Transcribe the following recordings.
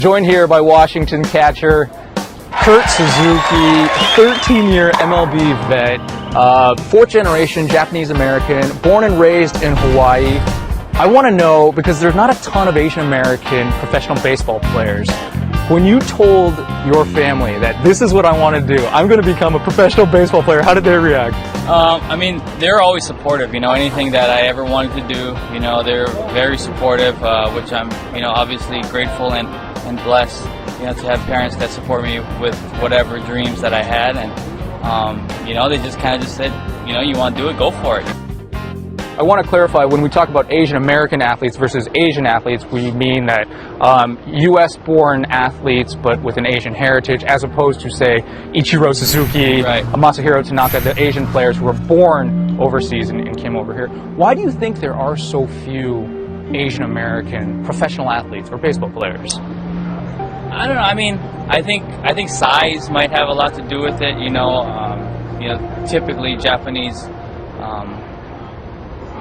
Joined here by Washington catcher Kurt Suzuki, 13-year MLB vet, fourth-generation Japanese-American, born and raised in Hawaii. I want to know, because there's not a ton of Asian-American professional baseball players, when you told your family that this is what I want to do, I'm going to become a professional baseball player, how did they react? I mean, they're always supportive, anything that I ever wanted to do, they're very supportive, which I'm, obviously grateful and blessed, to have parents that support me with whatever dreams that I had, and, they just kind of just said, you want to do it, go for it. I want to clarify, when we talk about Asian American athletes versus Asian athletes, we mean that U.S. born athletes but with an Asian heritage, as opposed to, say, Ichiro Suzuki, right, Masahiro Tanaka, the Asian players who were born overseas and came over here. Why do you think there are so few Asian American professional athletes or baseball players? I don't know. I mean, I think size might have a lot to do with it. Typically Japanese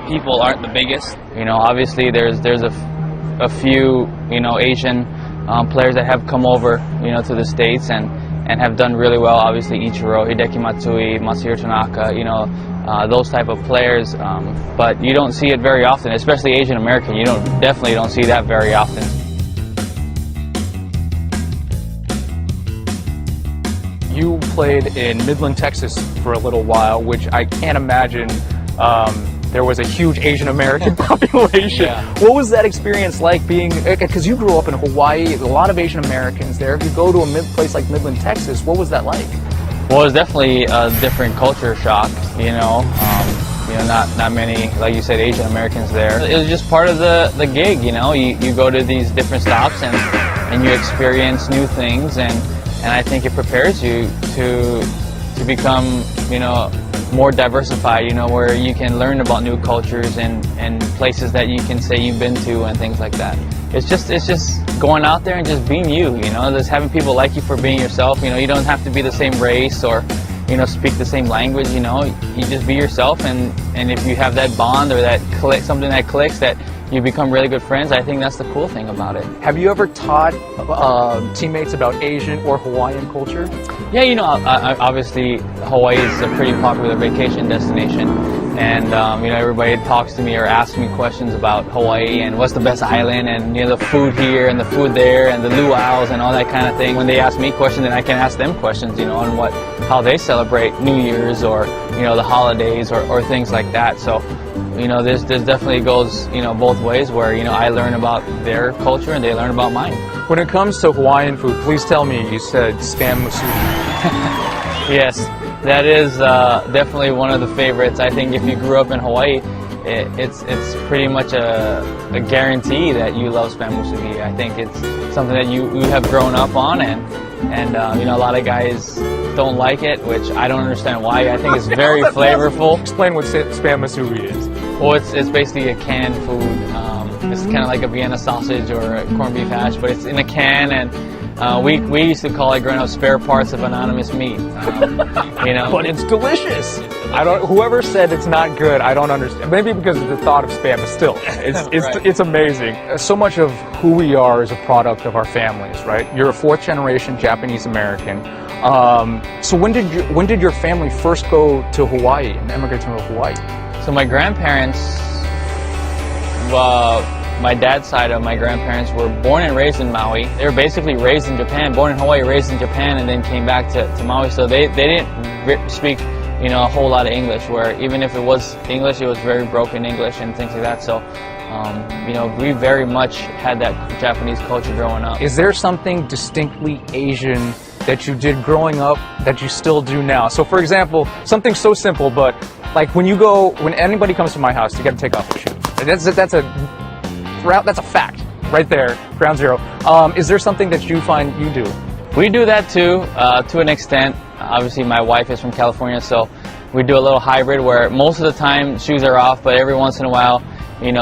people aren't the biggest. Obviously there's a few Asian players that have come over to the States and have done really well. Obviously Ichiro, Hideki Matsui, Masahiro Tanaka, those type of players. But you don't see it very often, especially Asian American. You definitely don't see that very often. You played in Midland, Texas for a little while, which I can't imagine there was a huge Asian American population. Yeah. What was that experience like being, because you grew up in Hawaii, a lot of Asian Americans there. If you go to a place like Midland, Texas, what was that like? Well, it was definitely a different culture shock, not many, like you said, Asian Americans there. It was just part of the gig, you go to these different stops and you experience new things, and I think it prepares you to become, more diversified, where you can learn about new cultures and places that you can say you've been to and things like that. It's just going out there and just being you, just having people like you for being yourself. You don't have to be the same race or, speak the same language, you just be yourself, and if you have that bond or that something that clicks, that you become really good friends, I think that's the cool thing about it. Have you ever taught teammates about Asian or Hawaiian culture? Yeah, obviously Hawaii is a pretty popular vacation destination, and everybody talks to me or asks me questions about Hawaii and what's the best island, and the food here and the food there and the luau's and all that kind of thing. When they ask me questions, then I can ask them questions, on how they celebrate New Year's or the holidays or things like that. So there's definitely goes both ways, where I learn about their culture and they learn about mine. When it comes to Hawaiian food, please tell me, you said spam musubi. Yes, that is definitely one of the favorites. I think if you grew up in Hawaii, it's pretty much a guarantee that you love spam musubi. I think it's something that you have grown up on, and a lot of guys don't like it, which I don't understand why. I think it's very flavorful. Explain what spam musubi is. Well, it's basically a canned food. It's kind of like a Vienna sausage or a corned beef hash, but it's in a can, and we used to call it growing up spare parts of anonymous meat. But it's delicious. Whoever said it's not good, I don't understand. Maybe because of the thought of spam, but still, it's amazing. So much of who we are is a product of our families, right? You're a fourth generation Japanese American. So when did your family first go to Hawaii and emigrate to Hawaii? So my grandparents, my dad's side of my grandparents were born and raised in Maui. They were basically raised in Japan, born in Hawaii, raised in Japan, and then came back to Maui. So they didn't speak, a whole lot of English, where even if it was English, it was very broken English and things like that. So, we very much had that Japanese culture growing up. Is there something distinctly Asian that you did growing up that you still do now? So for example, something so simple, but like when anybody comes to my house, you got to take off your shoes. That's a fact right there, ground zero. Is there something that you find you do? We do that too, to an extent. Obviously my wife is from California, so we do a little hybrid where most of the time shoes are off, but every once in a while,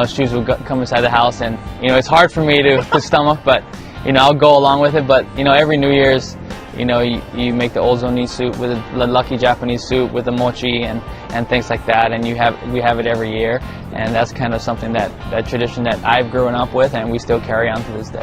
shoes will come inside the house, and it's hard for me to stomach, but I'll go along with it. But every New Year's, you make the ozoni soup with the lucky Japanese soup with the mochi and things like that, and we have it every year, and that's kind of something that tradition that I've grown up with and we still carry on to this day.